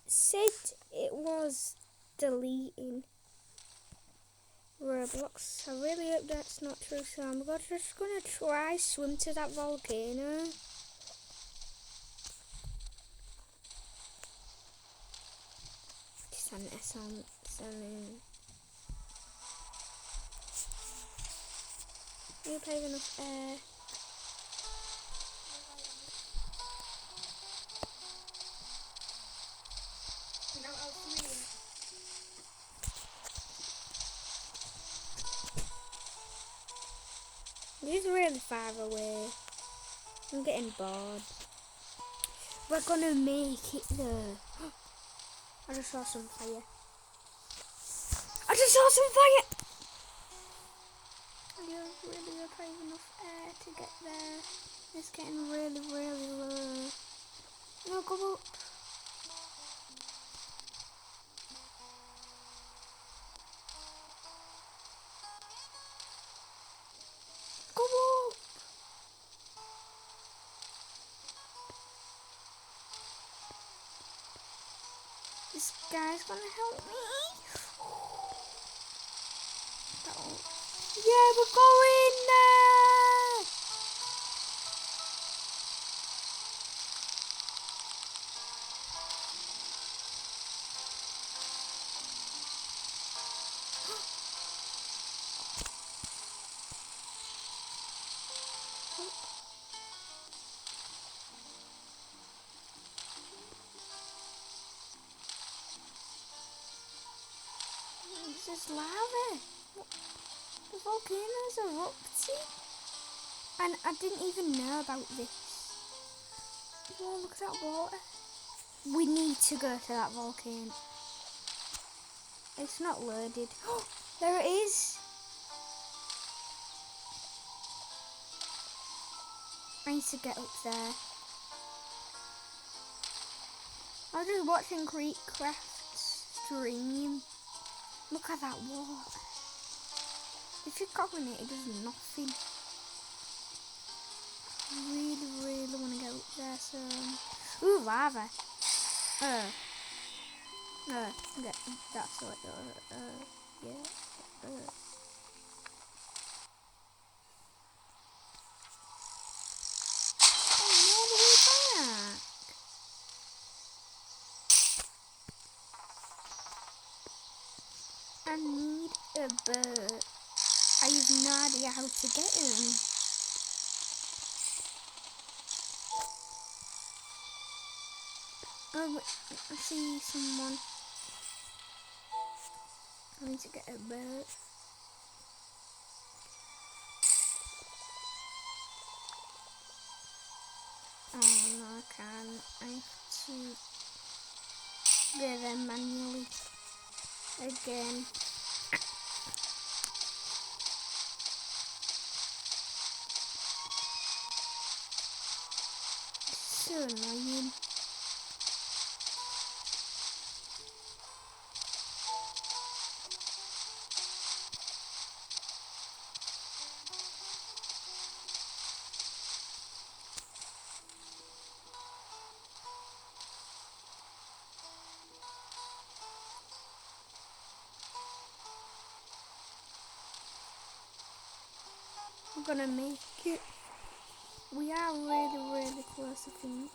said it was deleting Roblox. I really hope that's not true, so I'm just gonna try swim to that volcano. You have enough air. This is really far away. I'm getting bored. We're gonna make it though. I just saw some fire. I just saw some fire! You really don't have enough air to get there. It's getting really, really low. No, go up. Go up! This guy's gonna help me. Yeah, we're going there! This is lava. The volcano's erupting. And I didn't even know about this. Oh, look at that water. We need to go to that volcano. It's not loaded. Oh, there it is. I need to get up there. I was just watching Creekcraft's stream. Look at that water. If you go in it, it does nothing. I really, really want to get up there, so... Ooh, lava. Okay, that's what, yeah. Oh, all the way back. I need a boat. I have no idea how to get him. Oh, I see someone. I need to get a boat. Oh no, I can't. I have to go there manually again. So annoying. We're gonna make it. We are really, really close, I think.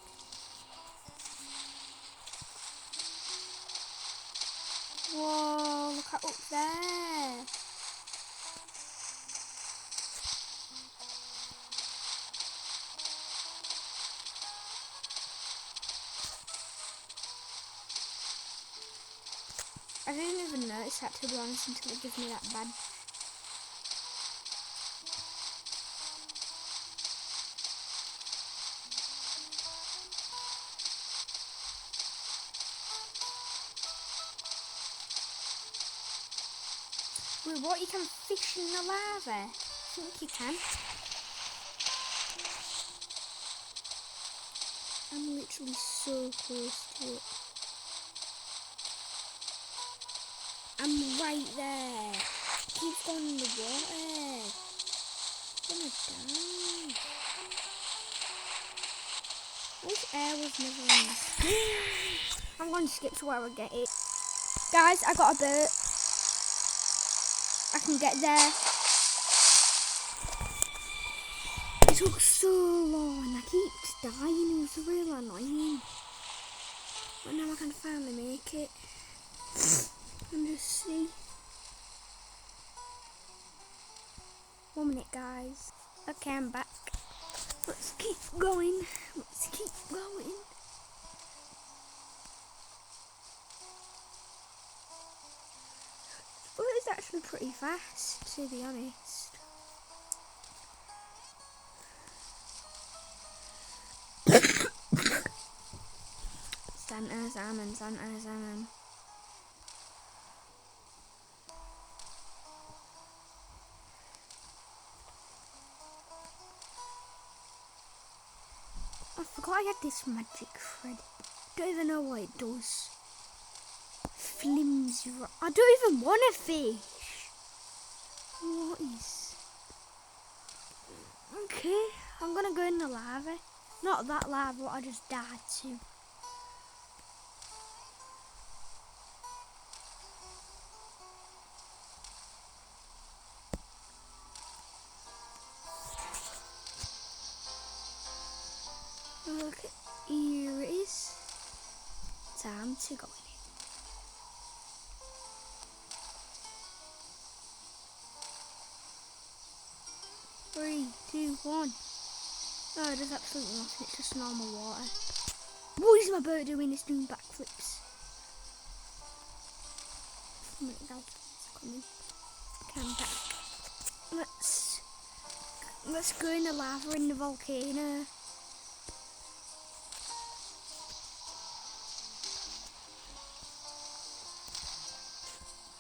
Whoa, look at up there. I didn't even notice that, to be honest, until it gives me that badge. Wait, what? You can fish in the lava? I think you can. I'm literally so close to it. I'm right there. Keep going in the water. I'm gonna die. This air was never in the I'm going to skip to where I get it. Guys, I got a boat. I can get there. It took so long. I keep dying. It was really annoying. But now I can finally make it. And just see. 1 minute, guys. Okay, I'm back. Let's keep going. Let's keep going. Well, it's actually pretty fast, to be honest. Santa, salmon, Santa, salmon. I forgot I had this magic thread. Don't even know what it does. Flimsy. I don't even want a fish. What is? Okay, I'm gonna go in the lava. Not that lava, what I just died to. Look, here it is. Time to go in. 3, 2, 1. No, it does absolutely nothing. It's just normal water. What is my boat doing? It's doing backflips. Oh my God, it's coming. Come back. Let's go in the lava in the volcano.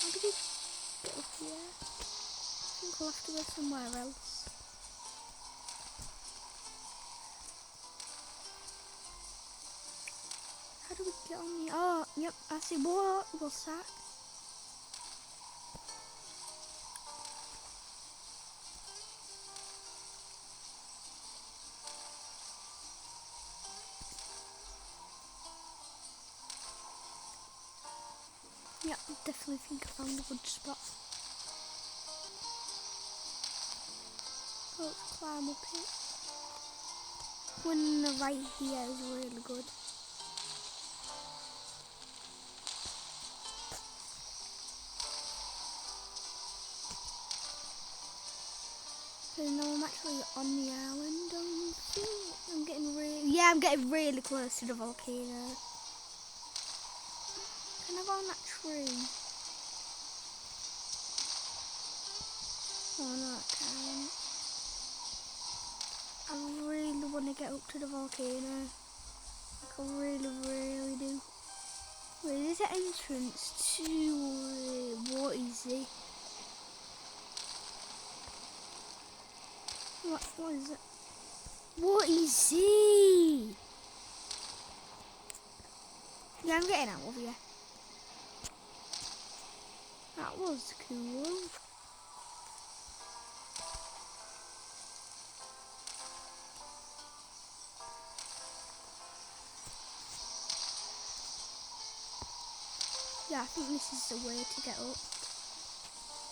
How did it get up here? I think we'll have to go somewhere else. How do we get on the... Oh, yep, I see. What's that? Yep, definitely think I found a good spot. Let's climb up it. One right here is really good. So now I'm actually on the island. I'm getting really close to the volcano. Can I go on that tree? Oh no, I can't. I really want to get up to the volcano. Like I really do. Wait, there's an entrance to it. What is it? What is it? What is it? Yeah, I'm getting out of here. That was cool. Yeah, I think this is the way to get up.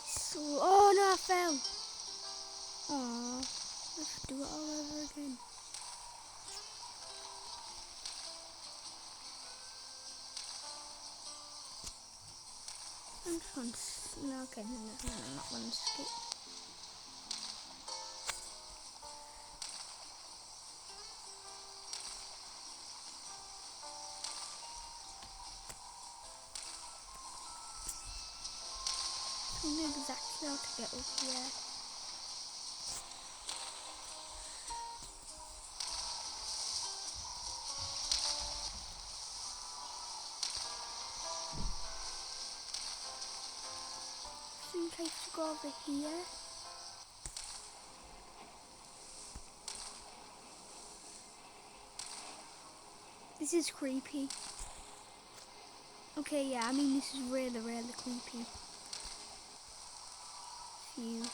So, oh no, I fell. Oh, let's do it all over again. I'm just going to... No, okay, no, I'm not going to skip. I know exactly how to get up here. I think I have to go over here. This is creepy. Okay, yeah, I mean this is really creepy. Phew.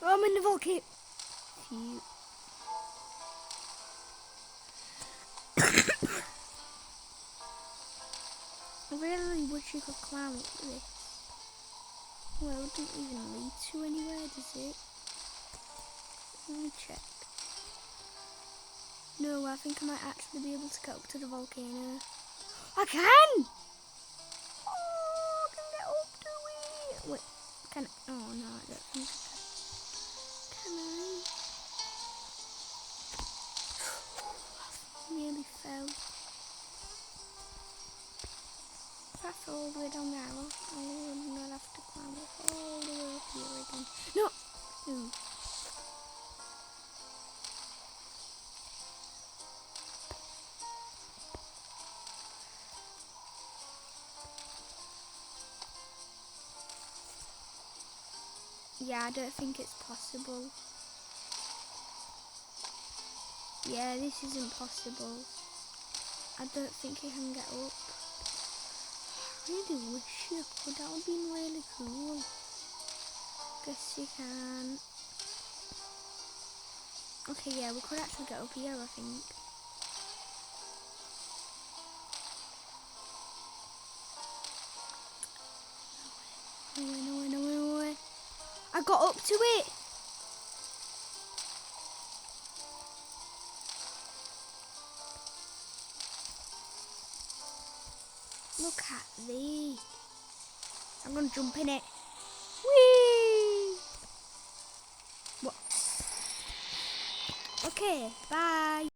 Oh, I'm in the volcano. Phew. I really wish you could climb up this. Well, it didn't even lead to anywhere, does it? Let me check. No, I think I might actually be able to get up to the volcano. I can! Oh, I can get up to it! Wait, can I? Oh no, I don't think I can. Can I? I nearly fell. If I fall all the way down there, I will not have to climb up all the way up here again. No! Ooh. Yeah, I don't think it's possible. Yeah, this isn't possible. I don't think you can get up. I really wish you could. That would be really cool. Guess you can. Okay, yeah, we could actually get up here, I think. No way. I got up to it. Look at this. I'm gonna jump in it. Whee! What? Okay, bye.